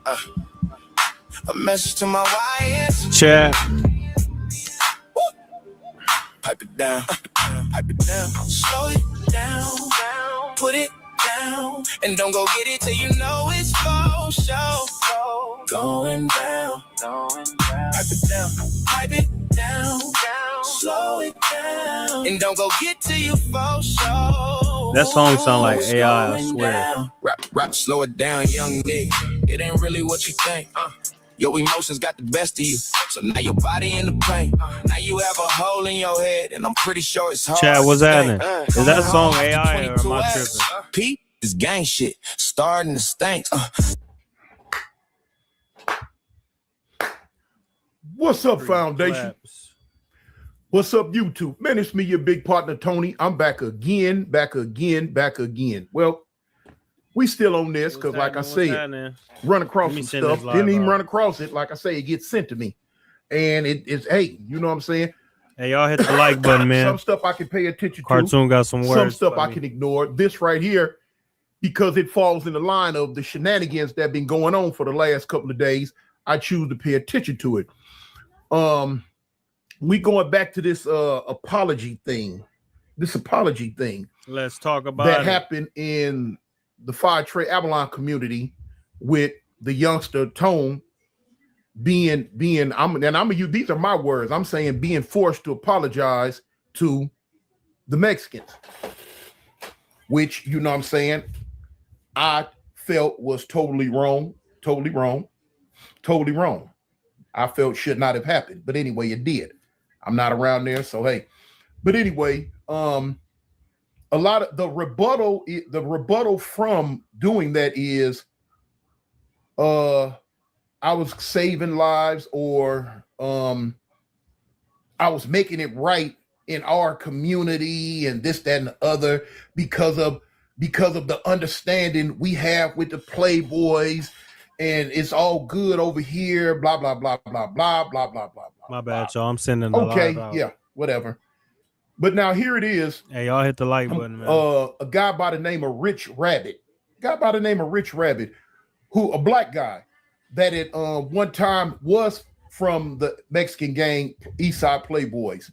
A message to my wife. Chat. Pipe it down, pipe it down, slow it down, put it down, and don't go get it till you know it's for show. Going down, pipe it down, slow it down, and don't go get to you for show. That song sound like AI, I swear. Rap, slow it down, young nigga. It ain't really what you think. Your emotions got the best of you, so now your body in the pain. Now you have a hole in your head, and I'm pretty sure it's hard. Chad, what's happening? Is that song AI or am I tripping? Pete, this gang shit starting to stink. What's up, Foundation? What's up, YouTube? Man, it's me, your big partner, Tony. I'm back again. Well, we still on this because, like I said, run across some stuff. Didn't even run across it. Like I say, it gets sent to me. And it's, hey, you know what I'm saying? Hey, y'all hit the like button, man. Some stuff I can pay attention to. Cartoon got some words. Some stuff I can ignore. This right here, because it falls in the line of the shenanigans that have been going on for the last couple of days, I choose to pay attention to it. We going back to this apology thing. Let's talk about that happened in the Fire Trade Avalon community with the youngster Tone being these are my words. I'm saying being forced to apologize to the Mexicans, which, you know what I'm saying, I felt was totally wrong. I felt should not have happened. But anyway, it did. I'm not around there, so hey. But anyway, a lot of the rebuttal from doing that is I was saving lives, or I was making it right in our community and this, that, and the other because of the understanding we have with the Playboys, and it's all good over here, blah, blah, blah, blah, blah, blah, blah, blah. My bad, y'all. I'm sending the okay, live out. Yeah, whatever. But now here it is. Hey, y'all hit the like button, man. A guy by the name of Rich Rabbt, who a black guy that at one time was from the Mexican gang Eastside Playboys.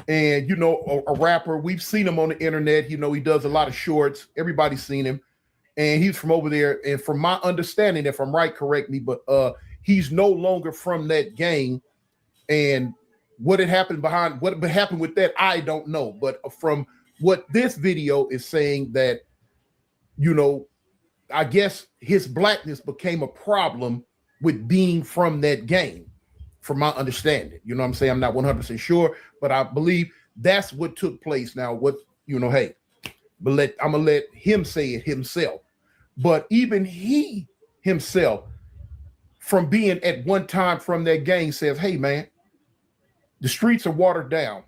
And, you know, a rapper. We've seen him on the internet. You know, he does a lot of shorts. Everybody's seen him. And he's from over there. And from my understanding, if I'm right, correct me, but he's no longer from that gang. And what happened with that, I don't know. But from what this video is saying, that, you know, I guess his blackness became a problem with being from that gang, from my understanding. You know what I'm saying? I'm not 100% sure, but I believe that's what took place. Now, what, you know, hey, but I'm gonna let him say it himself. But even he himself, from being at one time from that gang, says, hey, man, the streets are watered down.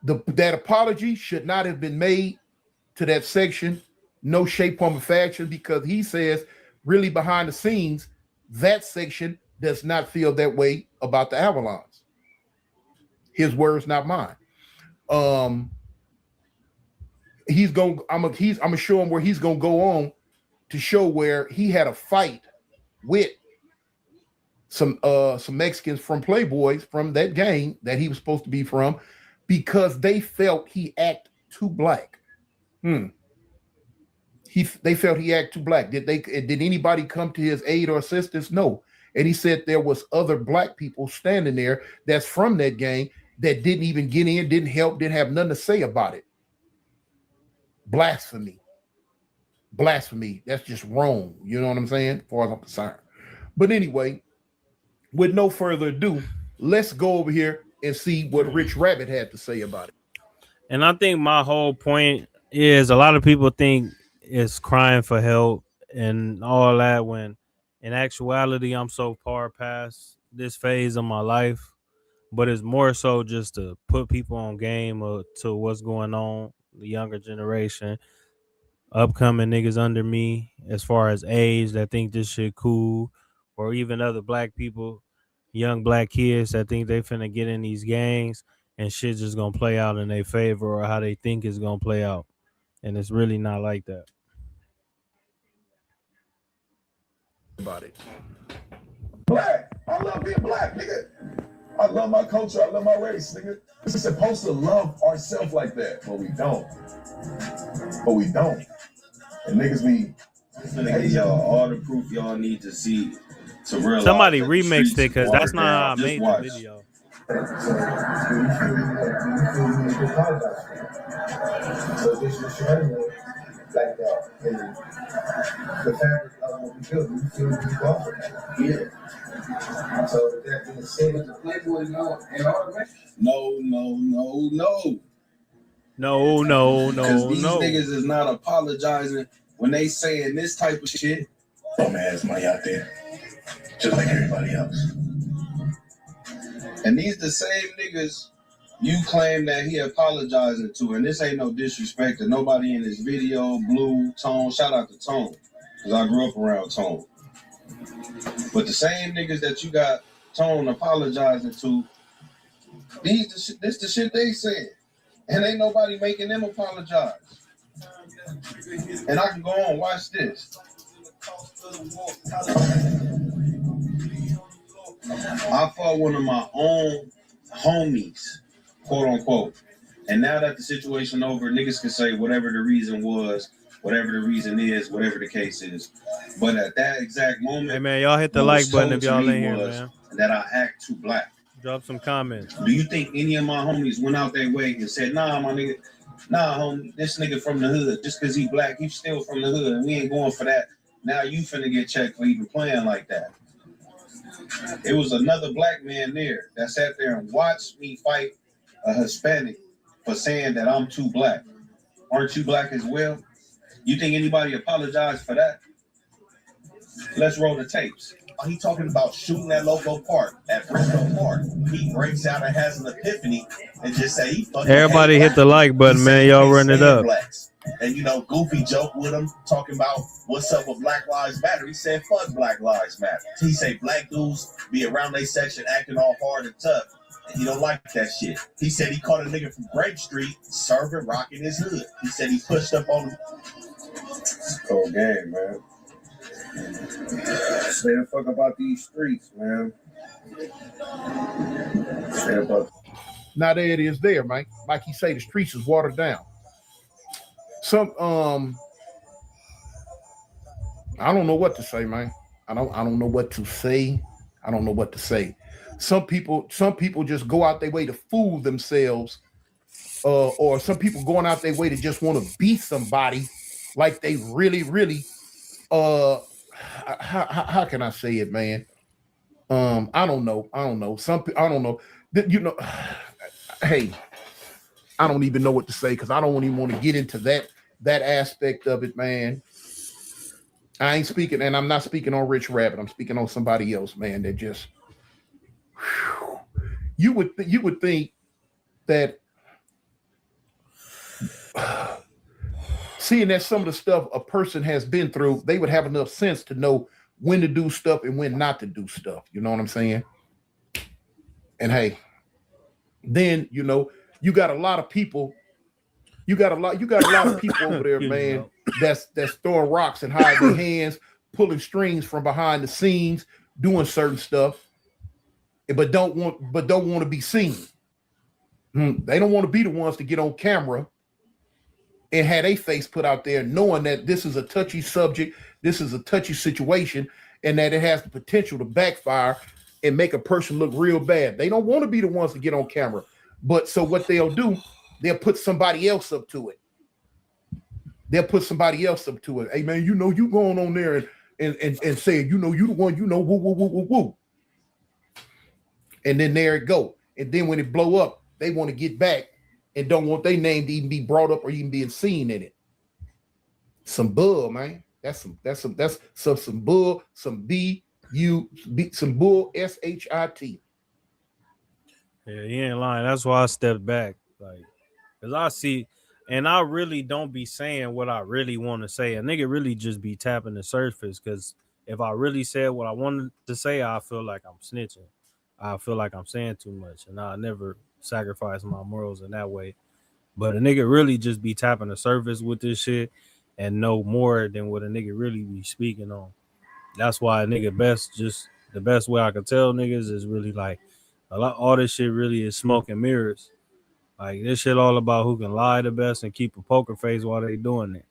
That apology should not have been made to that section, no shape, form, or fashion, because he says, really behind the scenes, that section does not feel that way about the Avalons. His words, not mine. I'm gonna show him where he's gonna go on to show where he had a fight with some Mexicans from Playboys from that gang that he was supposed to be from, because they felt he act too black. They felt he act too black. Did anybody come to his aid or assistance? No. And he said there was other black people standing there that's from that gang that didn't even get in, didn't help, didn't have nothing to say about it. Blasphemy. That's just wrong. You know what I'm saying? As far as I'm concerned. But anyway, with no further ado, let's go over here and see what Rich Rabbt had to say about it. And I think my whole point is, a lot of people think it's crying for help and all that, when in actuality, I'm so far past this phase of my life. But it's more so just to put people on game to what's going on, the younger generation, upcoming niggas under me, as far as age, that think this shit cool, or even other black people, young black kids that think they finna get in these gangs and shit just gonna play out in their favor, or how they think it's gonna play out. And it's really not like that. about it. Black. I love being black, nigga. I love my culture. I love my race, nigga. We're supposed to love ourselves like that, but we don't. And niggas be. Hey, y'all, all the proof y'all need to see to realize. Somebody that remixed it because that's not how I made the video. So this is like that. And the fabric of what we do, we feel we go for that. Yeah. So with that being said, the Playboy and all No. Because these niggas is not apologizing when they saying this type of shit. Bum ass money out there, just like everybody else. And these the same niggas you claim that he apologizing to, and this ain't no disrespect to nobody in this video. Blue, Tone, shout out to Tone, because I grew up around Tone. But the same niggas that you got Tone apologizing to, this the shit they saying, and ain't nobody making them apologize. And I can go on, watch this. I fought one of my own homies, quote unquote. And now that the situation over, niggas can say whatever the reason was, whatever the reason is, whatever the case is. But at that exact moment, Hey man, y'all hit the like button if y'all in here, man. That I act too black. Drop some comments. Do you think any of my homies went out their way and said, nah, my nigga, nah, homie, this nigga from the hood, just because he black, he still from the hood, and we ain't going for that. Now you finna get checked for even playing like that. It was another black man there that sat there and watched me fight a Hispanic for saying that I'm too black. Aren't you black as well? You think anybody apologized for that? Let's roll the tapes. He talking about shooting at Loco Park, at Frisco Park. He breaks out and has an epiphany and just say he fucking. Everybody hit the like button, man. Y'all run it up. Blacks. And you know, Goofy joked with him, talking about what's up with Black Lives Matter. He said, fuck Black Lives Matter. He say black dudes be around their section acting all hard and tough. And he don't like that shit. He said he caught a nigga from Grape Street serving rock in his hood. He said he pushed up on him. It's a cold game, man. Say the fuck about these streets, man. Say about. Now there it is there, Mike. Like he say, the streets is watered down. Some I don't know what to say, man. I don't know what to say. I don't know what to say. Some people just go out their way to fool themselves, or some people going out their way to just want to beat somebody like they really how can I say it, man? I don't know. I don't know. You know, hey, I don't even know what to say because I don't even want to get into that aspect of it, man. I ain't speaking, and I'm not speaking on Rich Rabbt. I'm speaking on somebody else, man. That just you would think that seeing that some of the stuff a person has been through, they would have enough sense to know when to do stuff and when not to do stuff. You know what I'm saying? And hey, then you know you got a lot of people. You got a lot of people over there, man. That's throwing rocks and hiding their hands, pulling strings from behind the scenes, doing certain stuff, but don't want to be seen. They don't want to be the ones to get on camera and have a face put out there, knowing that this is a touchy subject, this is a touchy situation, and that it has the potential to backfire and make a person look real bad. They don't want to be the ones to get on camera, but so what they'll do, they'll put somebody else up to it. Hey man, you know you going on there and saying, you know, you the one, you know, woo. And then there it go. And then when it blow up, they want to get back and don't want their name to even be brought up or even being seen in it. Some bull, man. That's some bull, some bull, S-H-I-T. Yeah, he ain't lying. That's why I stepped back. Like, because I see, and I really don't be saying what I really want to say. A nigga really just be tapping the surface, because if I really said what I wanted to say, I feel like I'm snitching. I feel like I'm saying too much, and I never sacrifice my morals in that way. But a nigga really just be tapping the surface with this shit and know more than what a nigga really be speaking on. That's why nigga best just the best way I can tell niggas is really like all this shit really is smoke and mirrors. Like this shit all about who can lie the best and keep a poker face while they doing it.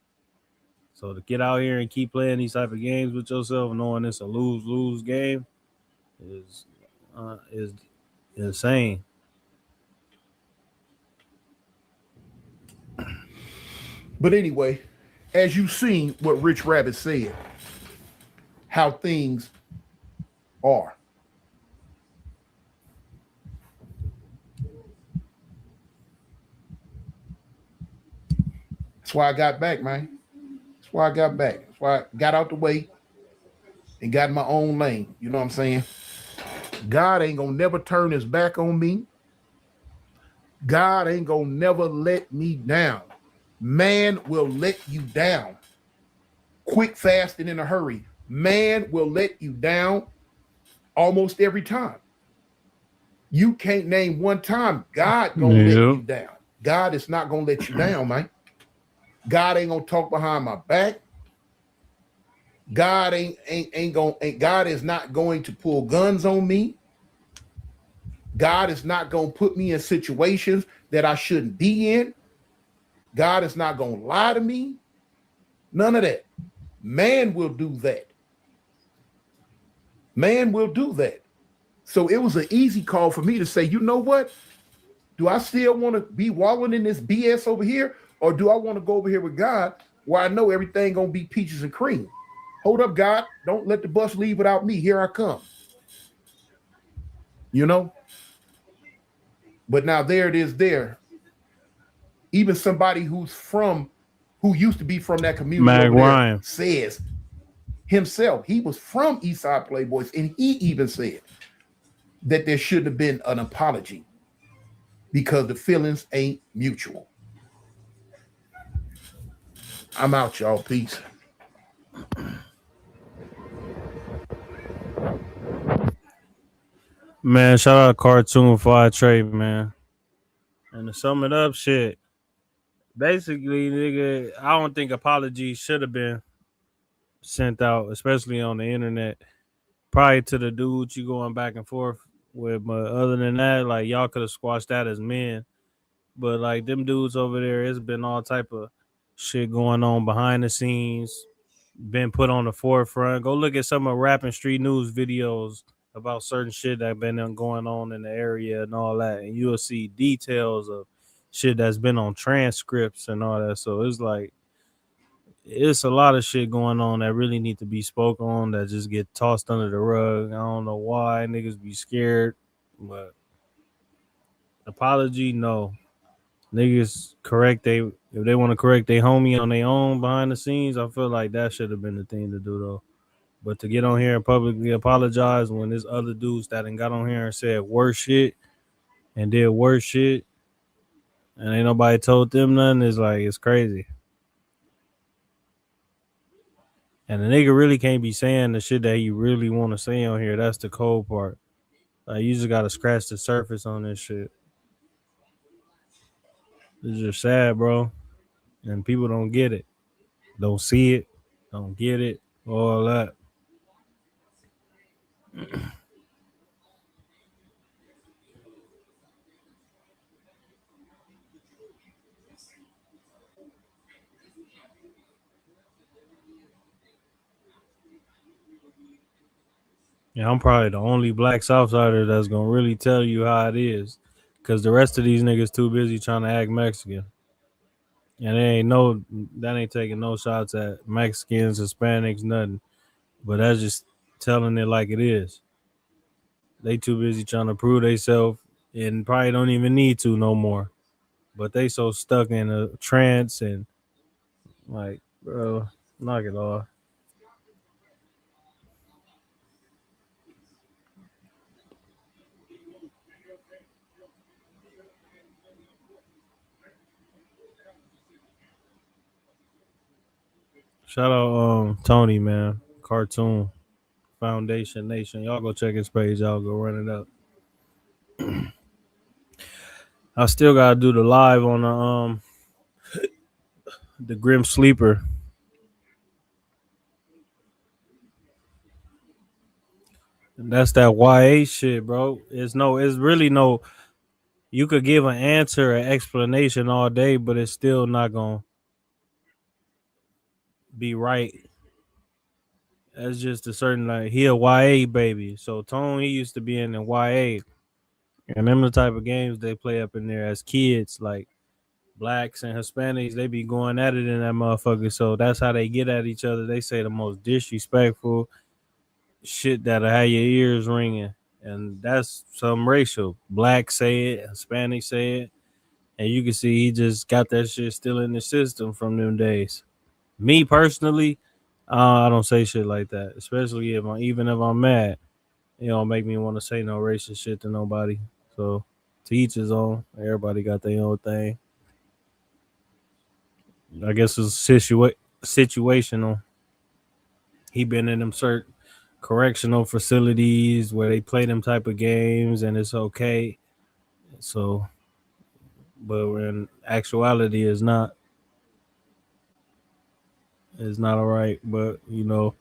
So to get out here and keep playing these type of games with yourself, knowing it's a lose game, is insane. But anyway, as you seen what Rich Rabbit said, how things are. That's why I got back, man. That's why I got back. That's why I got out the way and got in my own lane. You know what I'm saying? God ain't gonna never turn his back on me. God ain't gonna never let me down. Man will let you down. Quick, fast, and in a hurry. Man will let you down almost every time. You can't name one time God gonna let you down. God is not gonna let you down, man. God ain't gonna talk behind my back. God God is not going to pull guns on me. God is not gonna put me in situations that I shouldn't be in. God is not gonna lie to me. None of that. Man will do that. Man will do that. So it was an easy call for me to say, you know what? Do I still want to be wallowing in this BS over here? Or do I want to go over here with God where I know everything gonna be peaches and cream? Hold up, God. Don't let the bus leave without me. Here I come. You know? But now there it is there. Even somebody who used to be from that community Mag over there Ryan says himself, he was from Eastside Playboys, and he even said that there shouldn't have been an apology because the feelings ain't mutual. I'm out, y'all. Peace. Man, shout out Cartoon Fire Trade, man. And to sum it up, shit. Basically, nigga, I don't think apologies should have been sent out, especially on the internet. Probably to the dudes you going back and forth with, but other than that, like y'all could have squashed that as men. But like them dudes over there, it's been all type of shit going on behind the scenes, been put on the forefront. Go look at some of Rapping Street News videos about certain shit that been going on in the area and all that, and you'll see details of shit that's been on transcripts and all that. So it's like it's a lot of shit going on that really need to be spoke on that just get tossed under the rug. I don't know why niggas be scared, but apology, no. Niggas correct if they want to correct their homie on their own behind the scenes, I feel like that should have been the thing to do though. But to get on here and publicly apologize when there's other dudes that got on here and said worse shit and did worse shit and ain't nobody told them nothing is like it's crazy. And the nigga really can't be saying the shit that you really want to say on here. That's the cold part. Like you just gotta scratch the surface on this shit. It's just sad, bro. And people don't get it. Don't see it. Don't get it. All that. Yeah, I'm probably the only black Southsider that's gonna really tell you how it is. Cause the rest of these niggas too busy trying to act Mexican. And that ain't taking no shots at Mexicans, Hispanics, nothing. But that's just telling it like it is. They too busy trying to prove themselves and probably don't even need to no more. But they so stuck in a trance and like, bro, knock it off. Shout out Tony, man. Cartoon Foundation Nation. Y'all go check his page. Y'all go run it up. I still gotta do the live on the Grim Sleeper. That's that YA shit, bro. It's really no. You could give an answer, an explanation all day, but it's still not gonna be right. That's just a certain like he a YA baby. So Tone he used to be in the YA, and them the type of games they play up in there as kids, like blacks and Hispanics. They be going at it in that motherfucker. So that's how they get at each other. They say the most disrespectful shit that'll have your ears ringing, and that's some racial. Black say it, Hispanic say it, and you can see he just got that shit still in the system from them days. Me personally, I don't say shit like that, especially even if I'm mad. It don't make me want to say no racist shit to nobody. So to each his own. Everybody got their own thing. I guess it's situational. He been in them certain correctional facilities where they play them type of games and it's okay. So, but in actuality, it's not all right. But you know,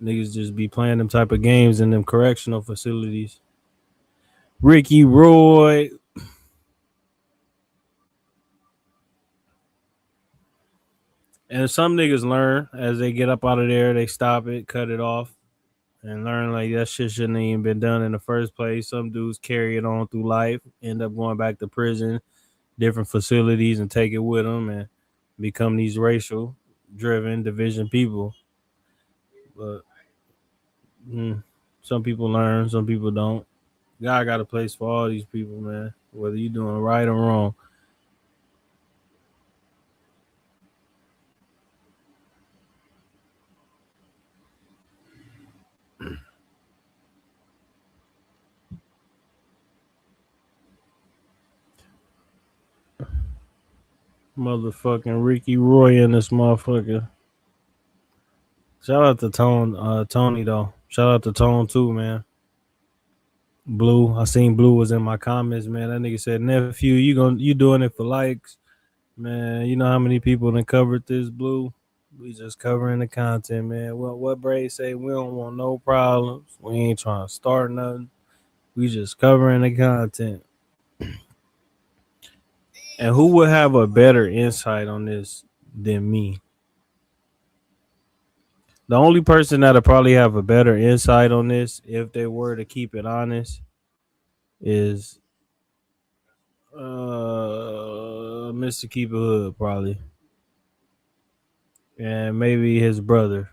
niggas just be playing them type of games in them correctional facilities. Ricky Roy. And some niggas learn as they get up out of there, they stop it, cut it off, and learn like that shit shouldn't even been done in the first place. Some dudes carry it on through life, end up going back to prison, different facilities, and take it with them and become these racial driven division people. But some people learn, some people don't. God got a place for all these people, man. Whether you doing right or wrong. Motherfucking Ricky Roy in this motherfucker. Shout out to Tony though. Shout out to Tone too, man. Blue, I seen Blue was in my comments, man. That nigga said, "Nephew, you doing it for likes, man? You know how many people done covered this, Blue? We just covering the content, man. What Braid say? We don't want no problems. We ain't trying to start nothing. We just covering the content." And who would have a better insight on this than me? The only person that'll probably have a better insight on this, if they were to keep it honest, is Mr. Keep It Hood probably, and maybe his brother.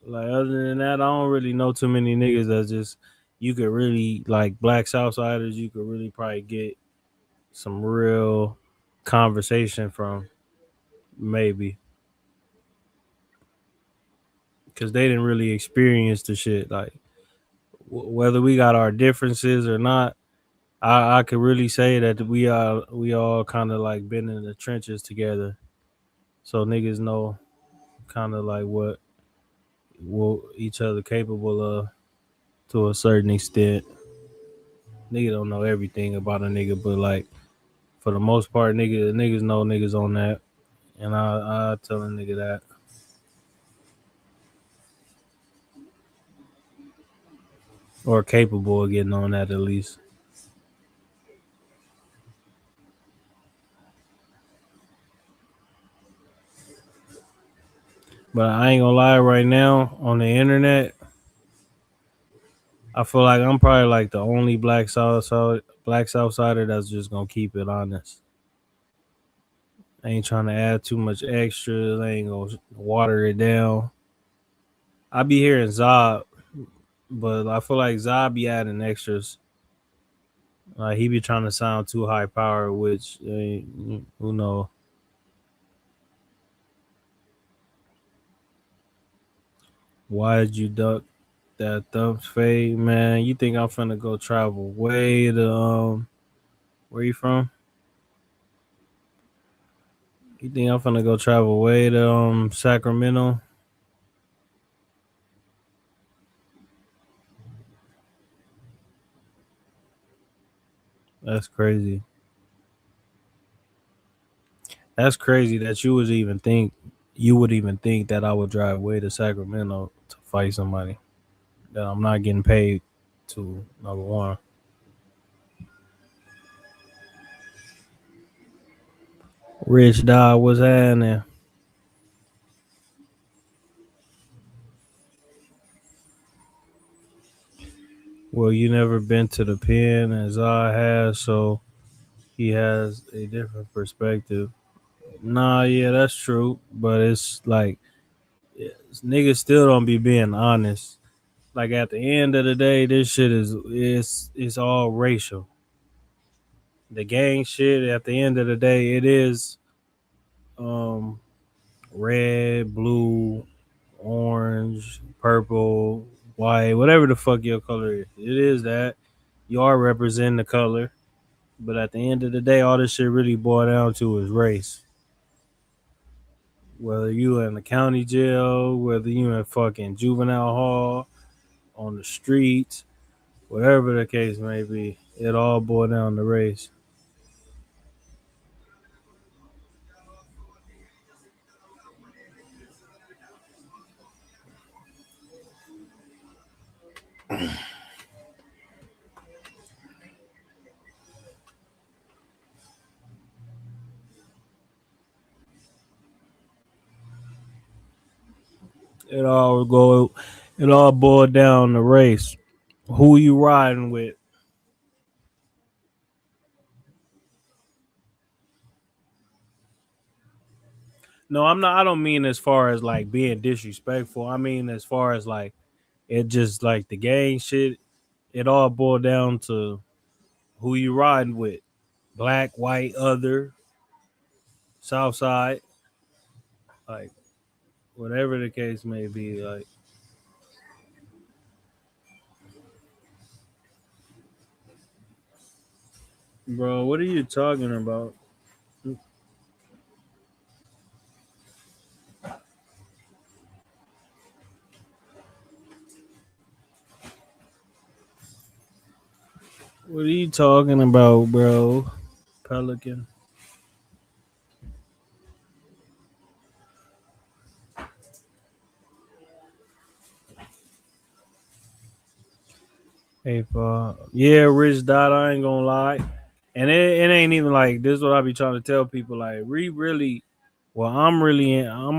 Like other than that, I don't really know too many niggas that just you could really like black Southsiders. You could really probably get some real conversation from maybe because they didn't really experience the shit. Like whether we got our differences or not, I could really say that we all kind of like been in the trenches together, so niggas know kind of like what each other capable of to a certain extent. Nigga don't know everything about a nigga, but like for the most part, niggas know niggas on that, and I tell a nigga that. Or capable of getting on that at least. But I ain't gonna lie, right now on the internet, I feel like I'm probably like the only black Southsider that's just gonna keep it honest. I ain't trying to add too much extra. I ain't gonna water it down. I be hearing Zob, but I feel like Zob be adding extras. Like he be trying to sound too high power, which who know. Why did you duck that thumbs fade, man? You think I'm finna go travel way to where you from? You think I'm finna go travel way to Sacramento? That's crazy. That's crazy that you would even think that I would drive way to Sacramento to fight somebody. that I'm not getting paid to. Number one. Rich Dog was happening. Well, you never been to the pen as I have, so he has a different perspective. Nah, yeah, that's true, but it's like niggas still don't be being honest. Like at the end of the day, this shit is all racial. The gang shit at the end of the day, it is um red, blue, orange, purple, white, whatever the fuck your color is. It is that. You are representing the color. But at the end of the day, all this shit really boiled down to is race. Whether you in the county jail, whether you in fucking juvenile hall, on the streets, whatever the case may be, it all boiled down to race. It all go it all boiled down to race. Who you riding with? No, I'm not. I don't mean as far as like being disrespectful. I mean as far as like it just like the gang shit. It all boiled down to who you riding with. Black, white, other, south side, like whatever the case may be. Like, bro, what are you talking about? What are you talking about, bro? Pelican. Hey, yeah, Rich Dot. I ain't gonna lie, and it ain't even like this. Is what I be trying to tell people. Like, we really, well, I'm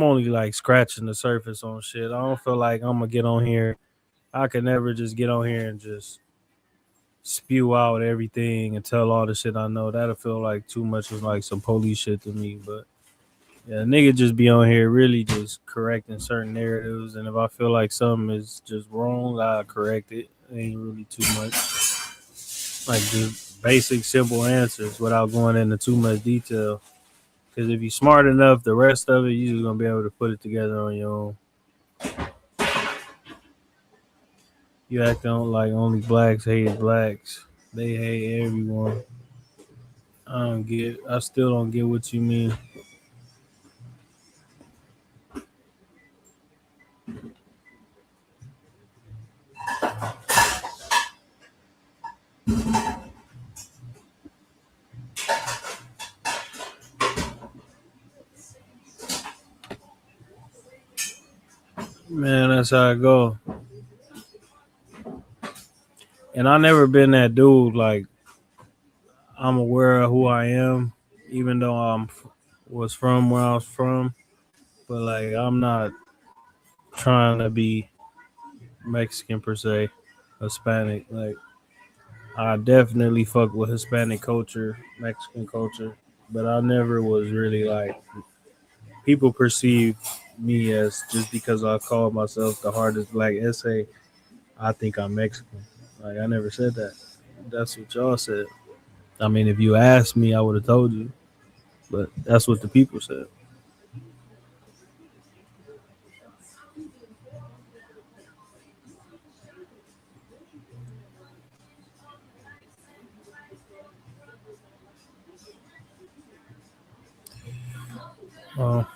only like scratching the surface on shit. I don't feel like I'm gonna get on here. I could never just get on here and just spew out everything and tell all the shit I know. That'll feel like too much of like some police shit to me. But yeah, nigga just be on here really just correcting certain narratives, and if I feel like something is just wrong, I correct it. It ain't really too much. Like just basic, simple answers without going into too much detail. Because if you're smart enough, the rest of it, you're just gonna be able to put it together on your own. You act on like only blacks hate blacks. They hate everyone. I still don't get what you mean. Man, that's how it go. And I never been that dude. Like I'm aware of who I am, even though was from where I was from. But like I'm not trying to be Mexican per se, Hispanic. Like I definitely fuck with Hispanic culture, Mexican culture, but I never was really like people perceive me as just because I call myself the hardest black essay. I think I'm Mexican. Like I never said that. That's what y'all said. I mean, if you asked me, I would have told you, but that's what the people said. Well,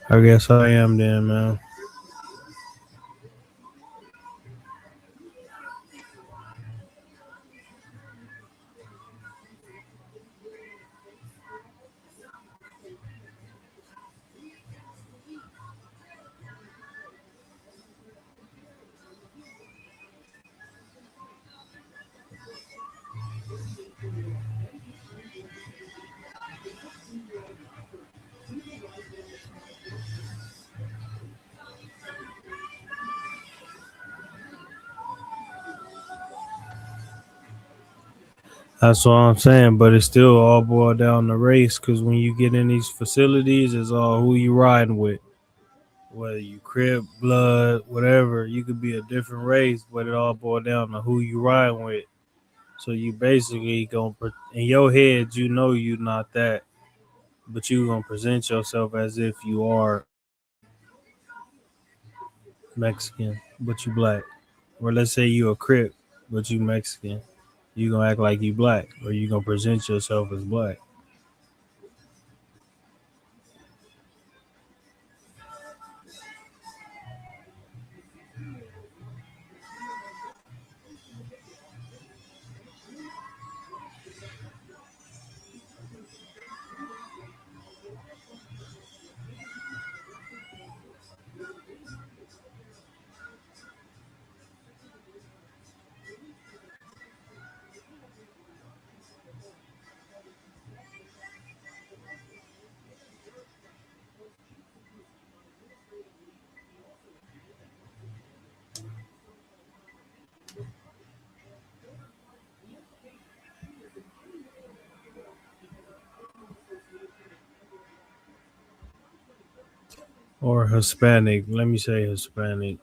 I guess I am then, man. That's what I'm saying, but it's still all boiled down to race. Because when you get in these facilities, it's all who you riding with. Whether you crip, blood, whatever, you could be a different race, but it all boiled down to who you riding with. So you basically in your head, you know you not that, but you gonna present yourself as if you are Mexican, but you black. Or let's say you a crip, but you Mexican. You gonna act like you black, or you gonna present yourself as black. Or Hispanic. Let me say Hispanic.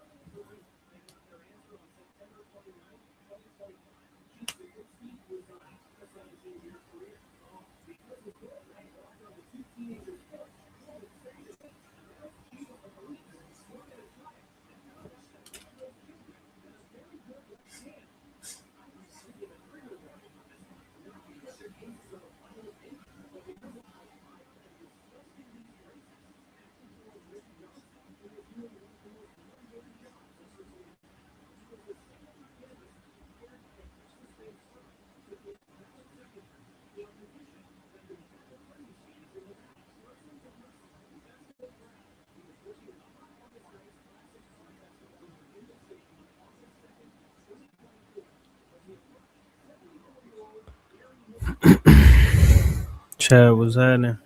Chad was happening.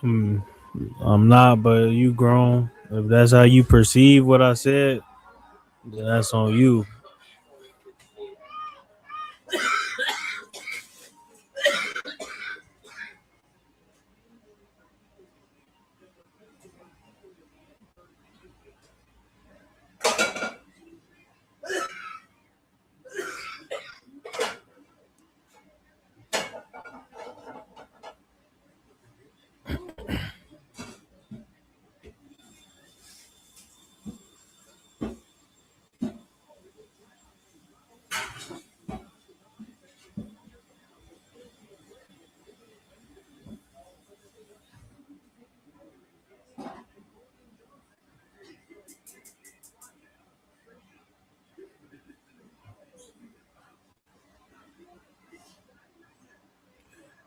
I'm, I'm not, but you grown. If that's how you perceive what I said, then that's on you.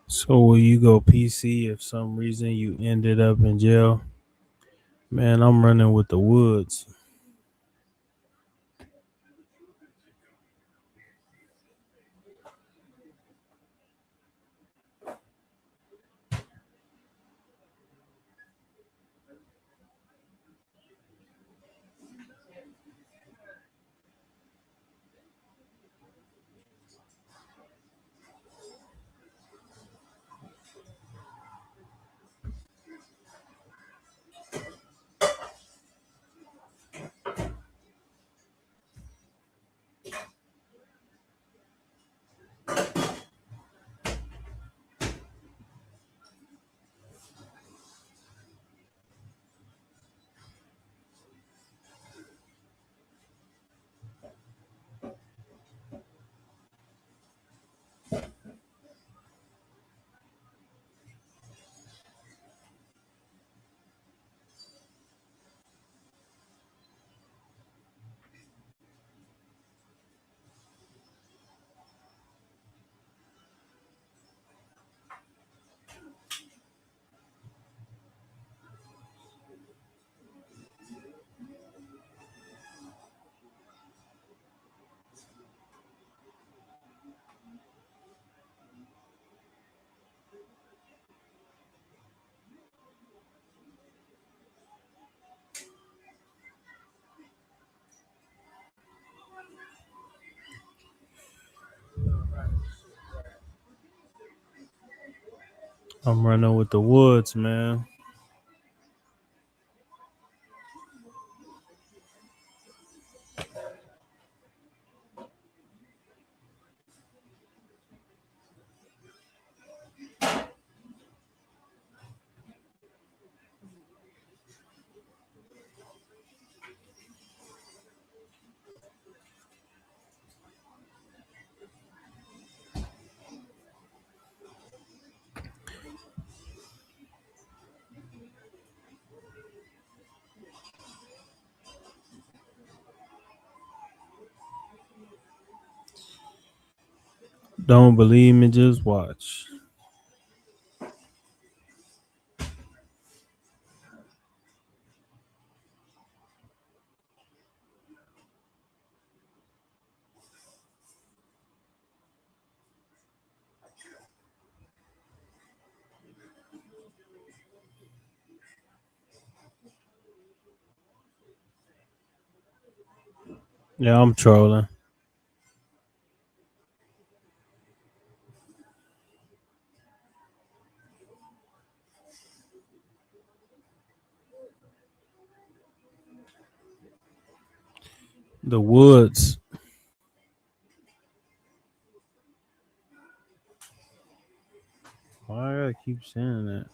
So will you go PC if some reason you ended up in jail? Man, I'm running with the woods. I'm running with the Woods, man. Don't believe me, just watch. Yeah, I'm trolling. The Woods. Why I gotta keep saying that?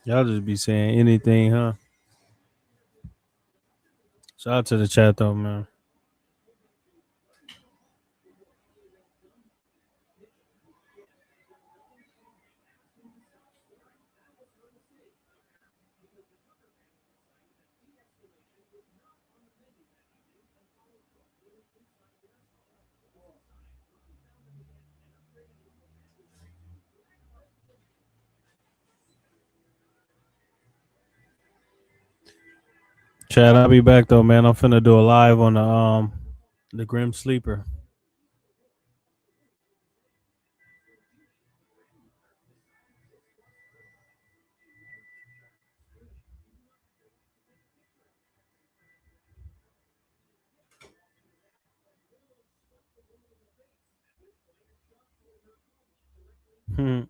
Y'all just be saying anything, huh? Shout out to the chat though, man. Chat, I'll be back though, man. I'm finna do a live on the Grim Sleeper. Hmm.